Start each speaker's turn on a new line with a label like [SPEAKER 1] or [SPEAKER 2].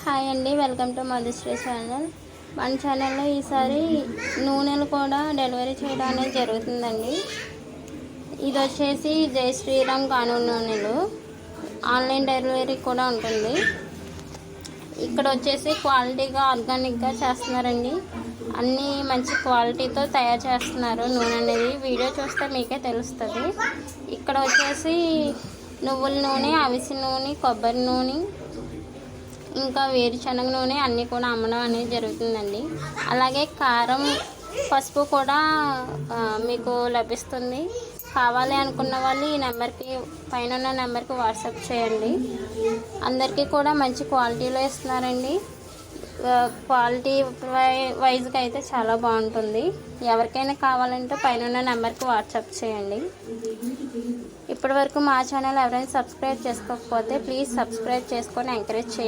[SPEAKER 1] Hi అండి, welcome to Madhushree channel. మన ఛానల్లో ఈసారి నూనెలు కూడా డెలివరీ చేయడం అనేది జరుగుతుందండి. ఇది వచ్చేసి జై శ్రీరామ్ కానూరు నూనెలు. ఆన్లైన్ డెలివరీ కూడా ఉంటుంది. ఇక్కడ వచ్చేసి క్వాలిటీగా ఆర్గానిక్గా చేస్తున్నారండి. అన్నీ మంచి క్వాలిటీతో తయారు చేస్తున్నారు నూనె అనేది. వీడియో చూస్తే మీకే తెలుస్తుంది. ఇక్కడ వచ్చేసి నువ్వుల నూనె, అవిసె నూనె, కొబ్బరి నూనె, ఇంకా వేరుశనగ నూనె అన్నీ కూడా అమ్మడం అనేది జరుగుతుందండి. అలాగే కారం, పసుపు కూడా మీకు లభిస్తుంది. కావాలి అనుకున్న వాళ్ళు ఈ నెంబర్కి, పైన ఉన్న నెంబర్కి వాట్సాప్ చేయండి. అందరికీ కూడా మంచి క్వాలిటీలో ఇస్తున్నారండి. క్వాలిటీ వైజ్గా అయితే చాలా బాగుంటుంది. ఎవరికైనా కావాలంటే పైన ఉన్న నెంబర్కి వాట్సాప్ చేయండి. ఇప్పటివరకు మా ఛానల్ ఎవరైనా సబ్స్క్రైబ్ చేసుకోకపోతే ప్లీజ్ సబ్స్క్రైబ్ చేసుకొని ఎంకరేజ్ చేయండి.